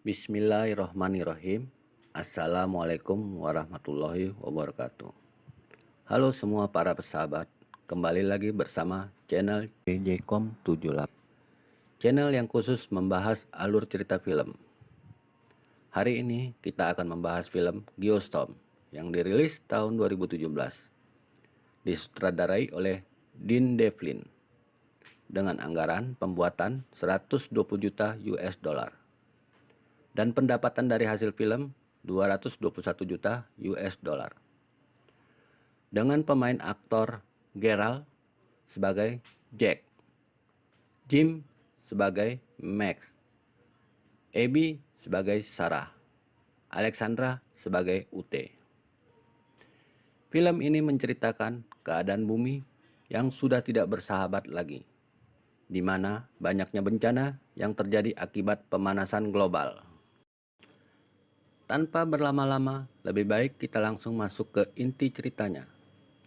Bismillahirrohmanirrohim. Assalamualaikum warahmatullahi wabarakatuh. Halo semua para pesahabat, kembali lagi bersama channel JJkom78, channel yang khusus membahas alur cerita film. Hari ini kita akan membahas film Geostorm yang dirilis tahun 2017, disutradarai oleh Dean Devlin dengan anggaran pembuatan 120 juta US dollar. Dan pendapatan dari hasil film 221 juta US dollar. Dengan pemain aktor Geralt sebagai Jack, Jim sebagai Max, Abby sebagai Sarah, Alexandra sebagai Ute. Film ini menceritakan keadaan bumi yang sudah tidak bersahabat lagi, di mana banyaknya bencana yang terjadi akibat pemanasan global. Tanpa berlama-lama, lebih baik kita langsung masuk ke inti ceritanya.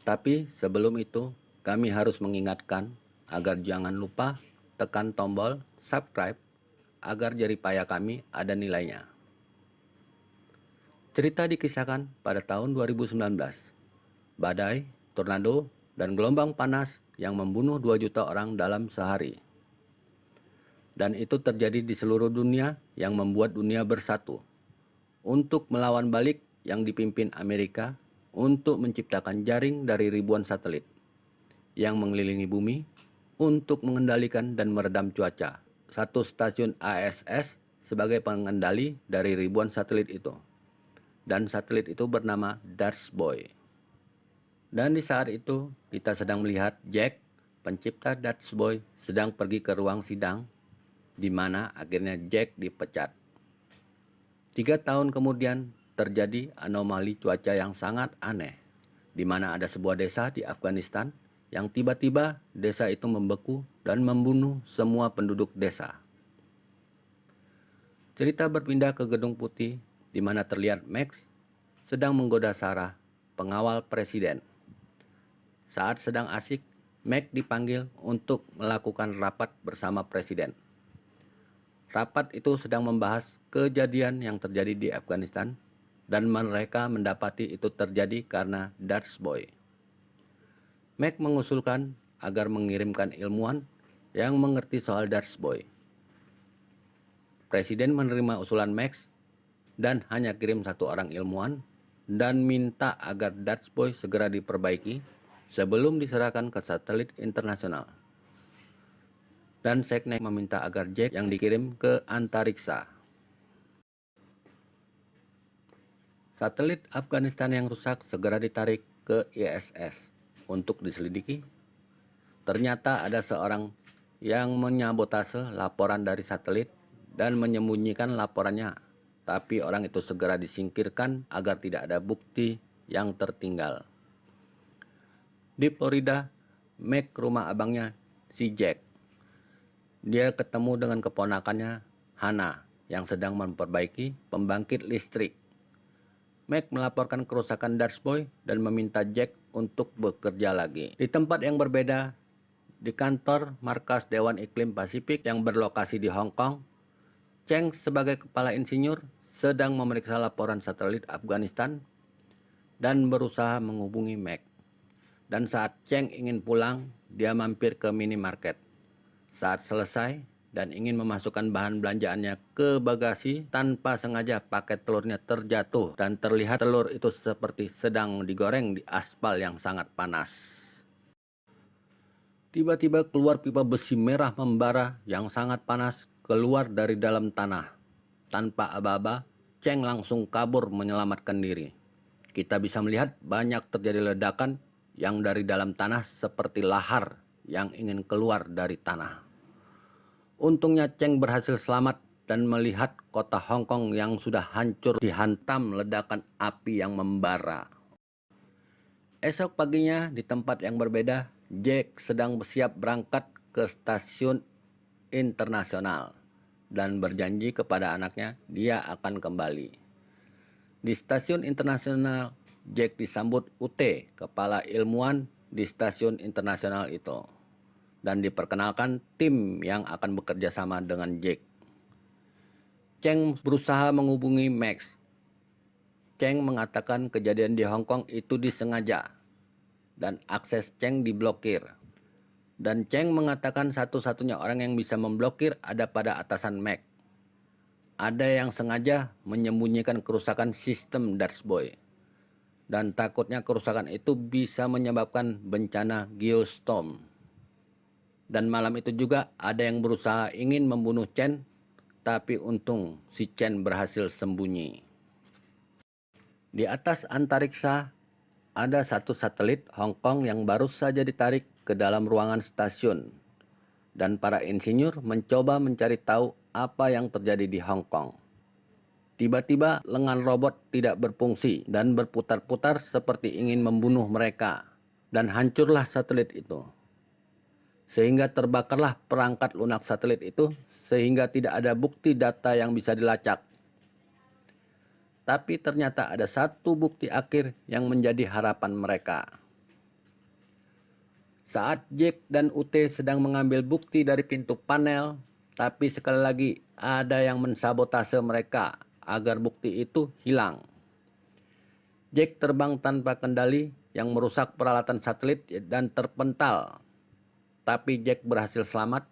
Tapi sebelum itu, kami harus mengingatkan agar jangan lupa tekan tombol subscribe agar jeripaya kami ada nilainya. Cerita dikisahkan pada tahun 2019. Badai, tornado, dan gelombang panas yang membunuh 2 juta orang dalam sehari. Dan itu terjadi di seluruh dunia yang membuat dunia bersatu untuk melawan balik yang dipimpin Amerika untuk menciptakan jaring dari ribuan satelit yang mengelilingi bumi untuk mengendalikan dan meredam cuaca. Satu stasiun ISS sebagai pengendali dari ribuan satelit itu. Dan satelit itu bernama Darth Boy. Dan di saat itu kita sedang melihat Jack, pencipta Darth Boy, sedang pergi ke ruang sidang di mana akhirnya Jack dipecat. 3 tahun kemudian terjadi anomali cuaca yang sangat aneh, di mana ada sebuah desa di Afghanistan yang tiba-tiba desa itu membeku dan membunuh semua penduduk desa. Cerita berpindah ke Gedung Putih, di mana terlihat Max sedang menggoda Sarah, pengawal presiden. Saat sedang asik, Max dipanggil untuk melakukan rapat bersama presiden. Rapat itu sedang membahas kejadian yang terjadi di Afghanistan dan mereka mendapati itu terjadi karena Darth Boy. Mac mengusulkan agar mengirimkan ilmuwan yang mengerti soal Darth Boy. Presiden menerima usulan Max dan hanya kirim 1 orang ilmuwan dan minta agar Darth Boy segera diperbaiki sebelum diserahkan ke satelit internasional. Dan Seknek meminta agar Jack yang dikirim ke antariksa. Satelit Afghanistan yang rusak segera ditarik ke ISS untuk diselidiki. Ternyata ada seorang yang menyabotase laporan dari satelit dan menyembunyikan laporannya. Tapi orang itu segera disingkirkan agar tidak ada bukti yang tertinggal. Di Florida, Mac ke rumah abangnya si Jack. Dia ketemu dengan keponakannya Hannah yang sedang memperbaiki pembangkit listrik. Mac melaporkan kerusakan Darth Boy dan meminta Jack untuk bekerja lagi. Di tempat yang berbeda, di kantor markas Dewan Iklim Pasifik yang berlokasi di Hong Kong, Cheng sebagai kepala insinyur sedang memeriksa laporan satelit Afghanistan dan berusaha menghubungi Mac. Dan saat Cheng ingin pulang, dia mampir ke minimarket. Saat selesai dan ingin memasukkan bahan belanjaannya ke bagasi, tanpa sengaja paket telurnya terjatuh dan terlihat telur itu seperti sedang digoreng di aspal yang sangat panas. Tiba-tiba keluar pipa besi merah membara yang sangat panas keluar dari dalam tanah. Tanpa aba-aba, Cheng langsung kabur menyelamatkan diri. Kita bisa melihat banyak terjadi ledakan yang dari dalam tanah seperti lahar yang ingin keluar dari tanah. Untungnya Cheng berhasil selamat dan melihat kota Hong Kong yang sudah hancur dihantam ledakan api yang membara. Esok paginya di tempat yang berbeda, Jack sedang bersiap berangkat ke stasiun internasional dan berjanji kepada anaknya dia akan kembali. Di stasiun internasional, Jack disambut Ute, kepala ilmuwan di stasiun internasional itu, dan diperkenalkan tim yang akan bekerja sama dengan Jack. Cheng berusaha menghubungi Max. Cheng mengatakan kejadian di Hong Kong itu disengaja dan akses Cheng diblokir. Dan Cheng mengatakan satu-satunya orang yang bisa memblokir ada pada atasan Mac. Ada yang sengaja menyembunyikan kerusakan sistem Dashboy. Dan takutnya kerusakan itu bisa menyebabkan bencana geostorm. Dan malam itu juga ada yang berusaha ingin membunuh Chen, tapi untung si Chen berhasil sembunyi. Di atas antariksa ada satu satelit Hong Kong yang baru saja ditarik ke dalam ruangan stasiun, dan para insinyur mencoba mencari tahu apa yang terjadi di Hong Kong. Tiba-tiba lengan robot tidak berfungsi dan berputar-putar seperti ingin membunuh mereka, dan hancurlah satelit itu. Sehingga terbakarlah perangkat lunak satelit itu, sehingga tidak ada bukti data yang bisa dilacak. Tapi ternyata ada satu bukti akhir yang menjadi harapan mereka. Saat Jack dan UT sedang mengambil bukti dari pintu panel, tapi sekali lagi ada yang mensabotase mereka agar bukti itu hilang. Jack terbang tanpa kendali yang merusak peralatan satelit dan terpental. Tapi Jack berhasil selamat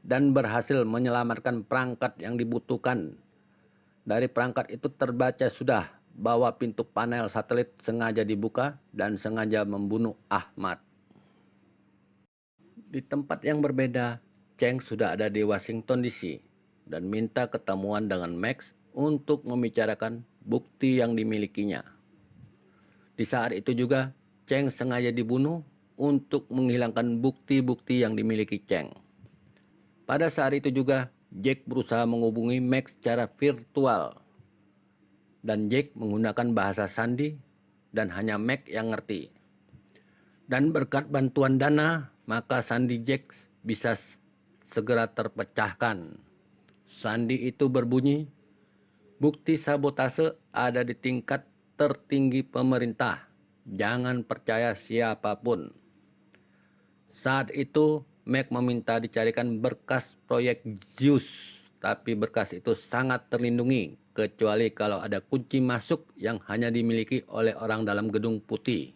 dan berhasil menyelamatkan perangkat yang dibutuhkan. Dari perangkat itu terbaca sudah bahwa pintu panel satelit sengaja dibuka dan sengaja membunuh Ahmad. Di tempat yang berbeda, Cheng sudah ada di Washington DC dan minta ketemuan dengan Max untuk membicarakan bukti yang dimilikinya. Di saat itu juga, Cheng sengaja dibunuh untuk menghilangkan bukti-bukti yang dimiliki Cheng. Pada saat itu juga, Jack berusaha menghubungi Max secara virtual. Dan Jack menggunakan bahasa sandi dan hanya Max yang ngerti. Dan berkat bantuan Dana, maka sandi Jack bisa segera terpecahkan. Sandi itu berbunyi, bukti sabotase ada di tingkat tertinggi pemerintah. Jangan percaya siapapun. Saat itu, Mac meminta dicarikan berkas proyek Zeus, tapi berkas itu sangat terlindungi, kecuali kalau ada kunci masuk yang hanya dimiliki oleh orang dalam gedung putih.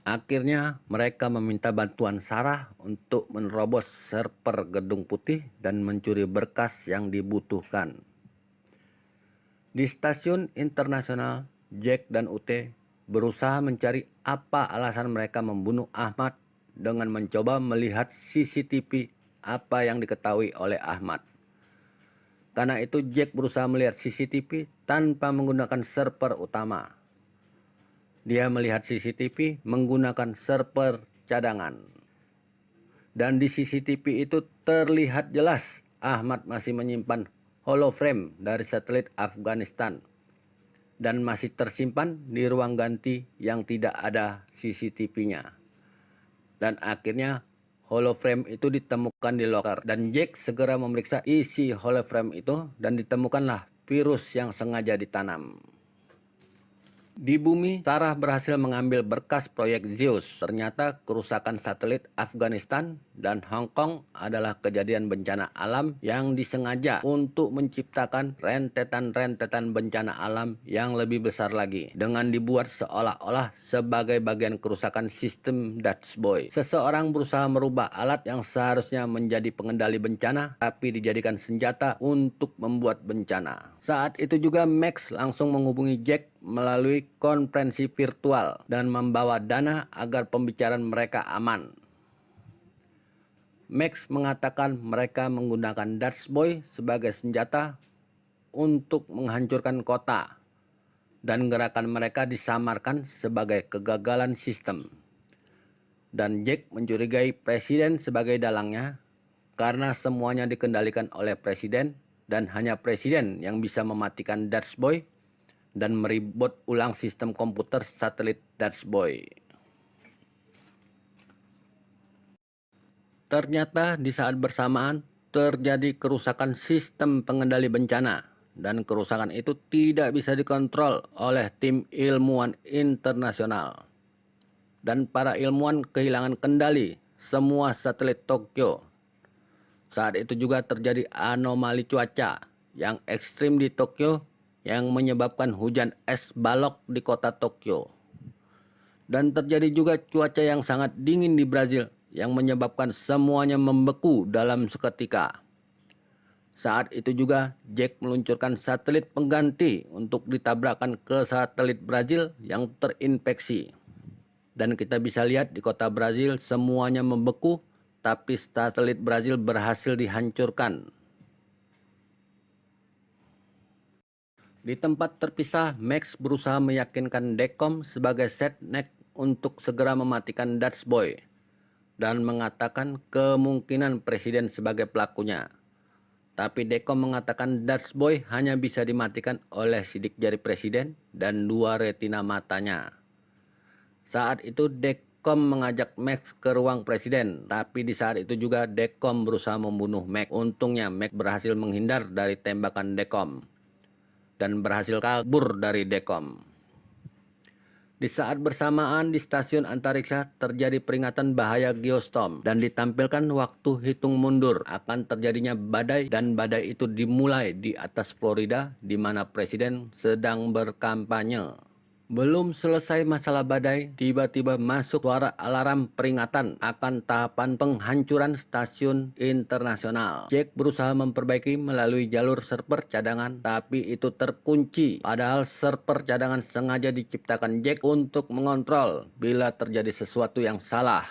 Akhirnya, mereka meminta bantuan Sarah untuk menerobos server gedung putih dan mencuri berkas yang dibutuhkan. Di stasiun internasional, Jack dan UT berusaha mencari apa alasan mereka membunuh Ahmad dengan mencoba melihat CCTV apa yang diketahui oleh Ahmad. Karena itu Jack berusaha melihat CCTV tanpa menggunakan server utama. Dia melihat CCTV menggunakan server cadangan. Dan di CCTV itu terlihat jelas Ahmad masih menyimpan holoframe dari satelit Afghanistan dan masih tersimpan di ruang ganti yang tidak ada CCTV-nya. Dan akhirnya holoframe itu ditemukan di loker dan Jack segera memeriksa isi holoframe itu dan ditemukanlah virus yang sengaja ditanam. Di bumi, Sarah berhasil mengambil berkas proyek Zeus. Ternyata kerusakan satelit Afghanistan dan Hong Kong adalah kejadian bencana alam yang disengaja untuk menciptakan rentetan-rentetan bencana alam yang lebih besar lagi. Dengan dibuat seolah-olah sebagai bagian kerusakan sistem Dashboy. Seseorang berusaha merubah alat yang seharusnya menjadi pengendali bencana, tapi dijadikan senjata untuk membuat bencana. Saat itu juga Max langsung menghubungi Jack melalui konferensi virtual dan membawa Dana agar pembicaraan mereka aman. Max mengatakan mereka menggunakan Dashboy sebagai senjata untuk menghancurkan kota dan gerakan mereka disamarkan sebagai kegagalan sistem. Dan Jack mencurigai presiden sebagai dalangnya karena semuanya dikendalikan oleh presiden dan hanya presiden yang bisa mematikan Dashboy dan meribut ulang sistem komputer satelit Dashboy. Ternyata di saat bersamaan terjadi kerusakan sistem pengendali bencana dan kerusakan itu tidak bisa dikontrol oleh tim ilmuwan internasional. Dan para ilmuwan kehilangan kendali semua satelit Tokyo. Saat itu juga terjadi anomali cuaca yang ekstrim di Tokyo yang menyebabkan hujan es balok di kota Tokyo. Dan terjadi juga cuaca yang sangat dingin di Brazil yang menyebabkan semuanya membeku dalam seketika. Saat itu juga Jack meluncurkan satelit pengganti untuk ditabrakkan ke satelit Brazil yang terinfeksi. Dan kita bisa lihat di kota Brazil semuanya membeku, tapi satelit Brazil berhasil dihancurkan. Di tempat terpisah, Max berusaha meyakinkan Dekom sebagai setnek untuk segera mematikan Dutch Boy dan mengatakan kemungkinan presiden sebagai pelakunya. Tapi Dekom mengatakan Dutch Boy hanya bisa dimatikan oleh sidik jari presiden dan 2 retina matanya. Saat itu Dekom mengajak Max ke ruang presiden, tapi di saat itu juga Dekom berusaha membunuh Max. Untungnya Max berhasil menghindar dari tembakan Dekom dan berhasil kabur dari Dekom. Di saat bersamaan di stasiun antariksa terjadi peringatan bahaya geostorm dan ditampilkan waktu hitung mundur akan terjadinya badai, dan badai itu dimulai di atas Florida di mana presiden sedang berkampanye. Belum selesai masalah badai, tiba-tiba masuk suara alarm peringatan akan tahapan penghancuran stasiun internasional. Jack berusaha memperbaiki melalui jalur server cadangan, tapi itu terkunci. Padahal server cadangan sengaja diciptakan Jack untuk mengontrol bila terjadi sesuatu yang salah.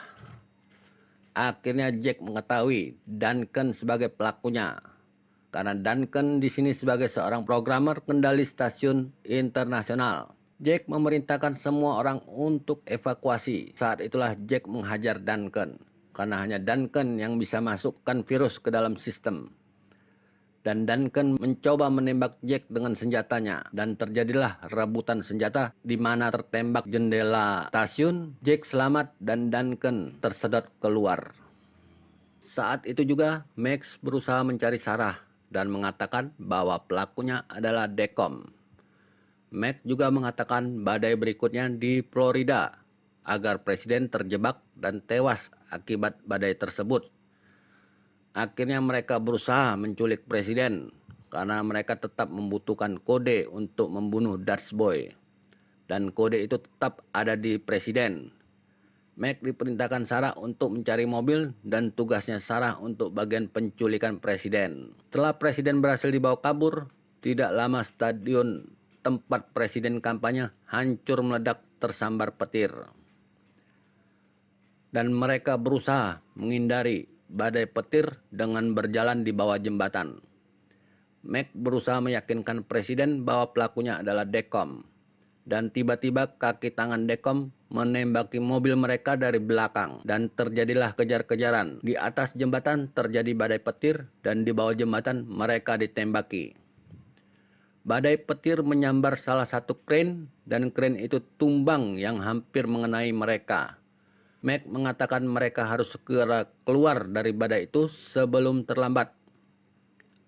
Akhirnya Jack mengetahui Duncan sebagai pelakunya, karena Duncan di sini sebagai seorang programmer kendali stasiun internasional. Jack memerintahkan semua orang untuk evakuasi. Saat itulah Jack menghajar Duncan, karena hanya Duncan yang bisa masukkan virus ke dalam sistem. Dan Duncan mencoba menembak Jack dengan senjatanya, dan terjadilah rebutan senjata di mana tertembak jendela stasiun. Jack selamat dan Duncan tersedot keluar. Saat itu juga Max berusaha mencari Sarah dan mengatakan bahwa pelakunya adalah Dekom. Max juga mengatakan badai berikutnya di Florida agar presiden terjebak dan tewas akibat badai tersebut. Akhirnya mereka berusaha menculik presiden karena mereka tetap membutuhkan kode untuk membunuh Dutch Boy. Dan kode itu tetap ada di presiden. Max diperintahkan Sarah untuk mencari mobil dan tugasnya Sarah untuk bagian penculikan presiden. Setelah presiden berhasil dibawa kabur, tidak lama stadion tempat presiden kampanye hancur meledak tersambar petir. Dan mereka berusaha menghindari badai petir dengan berjalan di bawah jembatan. Max berusaha meyakinkan presiden bahwa pelakunya adalah Dekom. Dan tiba-tiba kaki tangan Dekom menembaki mobil mereka dari belakang. Dan terjadilah kejar-kejaran. Di atas jembatan terjadi badai petir dan di bawah jembatan mereka ditembaki. Badai petir menyambar salah satu kren dan kren itu tumbang yang hampir mengenai mereka. Max mengatakan mereka harus segera keluar dari badai itu sebelum terlambat.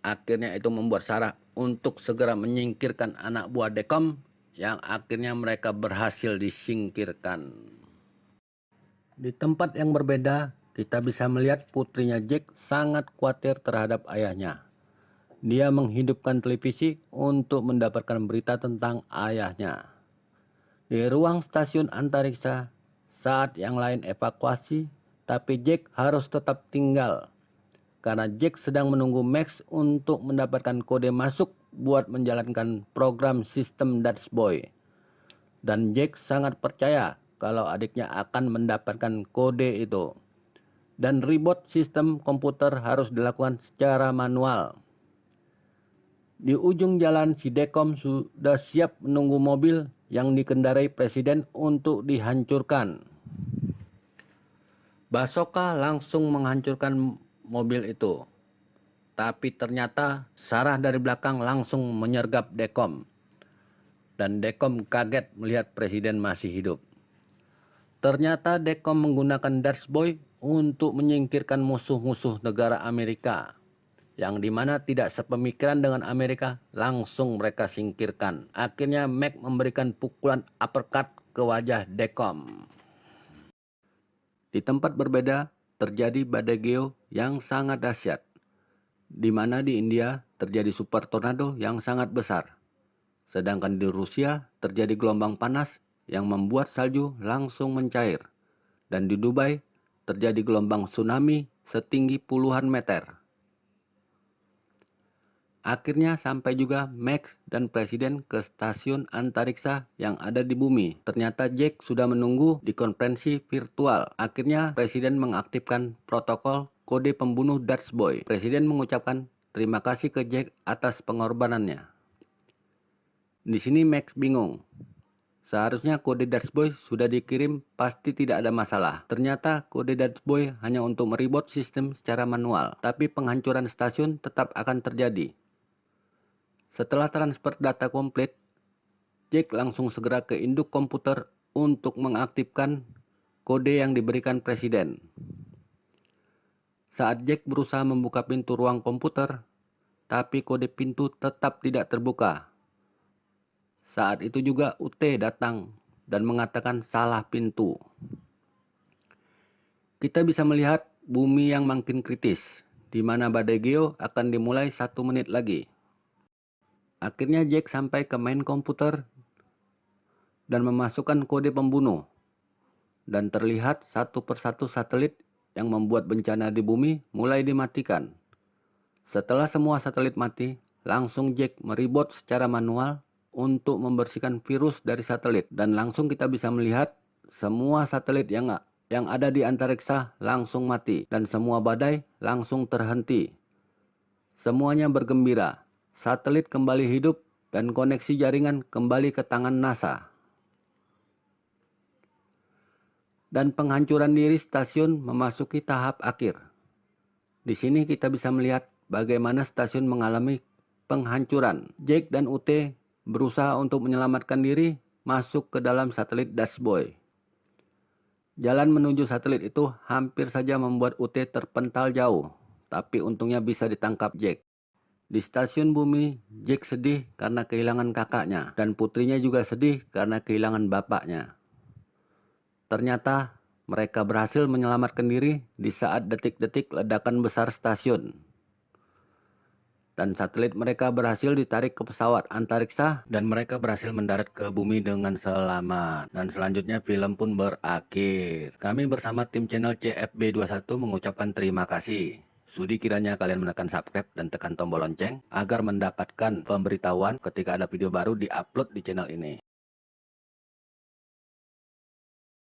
Akhirnya itu membuat Sarah untuk segera menyingkirkan anak buah Dekom yang akhirnya mereka berhasil disingkirkan. Di tempat yang berbeda, kita bisa melihat putrinya Jack sangat khawatir terhadap ayahnya. Dia menghidupkan televisi untuk mendapatkan berita tentang ayahnya. Di ruang stasiun antariksa, saat yang lain evakuasi, tapi Jack harus tetap tinggal. Karena Jack sedang menunggu Max untuk mendapatkan kode masuk buat menjalankan program sistem Dutch Boy. Dan Jack sangat percaya kalau adiknya akan mendapatkan kode itu. Dan reboot sistem komputer harus dilakukan secara manual. Di ujung jalan, si Dekom sudah siap menunggu mobil yang dikendarai presiden untuk dihancurkan. Basoka langsung menghancurkan mobil itu. Tapi ternyata Sarah dari belakang langsung menyergap Dekom. Dan Dekom kaget melihat presiden masih hidup. Ternyata Dekom menggunakan Dutch Boy untuk menyingkirkan musuh-musuh negara Amerika, yang dimana tidak sepemikiran dengan Amerika, langsung mereka singkirkan. Akhirnya Max memberikan pukulan uppercut ke wajah Dekom. Di tempat berbeda terjadi badai geo yang sangat dahsyat. di mana di India terjadi super tornado yang sangat besar. Sedangkan di Rusia terjadi gelombang panas yang membuat salju langsung mencair. Dan di Dubai terjadi gelombang tsunami setinggi puluhan meter. Akhirnya sampai juga Max dan Presiden ke stasiun antariksa yang ada di bumi. Ternyata Jack sudah menunggu di konferensi virtual. Akhirnya Presiden mengaktifkan protokol kode pembunuh Dutch Boy. Presiden mengucapkan terima kasih ke Jack atas pengorbanannya. Di sini Max bingung. Seharusnya kode Dutch Boy sudah dikirim, pasti tidak ada masalah. Ternyata kode Dutch Boy hanya untuk meribot sistem secara manual, tapi penghancuran stasiun tetap akan terjadi. Setelah transfer data komplit, Jack langsung segera ke induk komputer untuk mengaktifkan kode yang diberikan Presiden. Saat Jack berusaha membuka pintu ruang komputer, tapi kode pintu tetap tidak terbuka. Saat itu juga UT datang dan mengatakan salah pintu. Kita bisa melihat bumi yang makin kritis, di mana badai Geo akan dimulai 1 menit lagi. Akhirnya Jack sampai ke main komputer dan memasukkan kode pembunuh. Dan terlihat satu persatu satelit yang membuat bencana di bumi mulai dimatikan. Setelah semua satelit mati, langsung Jack meribot secara manual untuk membersihkan virus dari satelit. Dan langsung kita bisa melihat semua satelit yang ada di antariksa langsung mati. Dan semua badai langsung terhenti. Semuanya bergembira. Satelit kembali hidup dan koneksi jaringan kembali ke tangan NASA. Dan penghancuran diri stasiun memasuki tahap akhir. Di sini kita bisa melihat bagaimana stasiun mengalami penghancuran. Jack dan UT berusaha untuk menyelamatkan diri masuk ke dalam satelit Dutch Boy. Jalan menuju satelit itu hampir saja membuat UT terpental jauh, tapi untungnya bisa ditangkap Jack. Di stasiun bumi, Jack sedih karena kehilangan kakaknya, dan putrinya juga sedih karena kehilangan bapaknya. Ternyata mereka berhasil menyelamatkan diri di saat detik-detik ledakan besar stasiun. Dan satelit mereka berhasil ditarik ke pesawat antariksa dan mereka berhasil mendarat ke bumi dengan selamat. Dan selanjutnya film pun berakhir. Kami bersama tim channel CFB21 mengucapkan terima kasih. Sudi kiranya kalian menekan subscribe dan tekan tombol lonceng agar mendapatkan pemberitahuan ketika ada video baru di-upload di channel ini.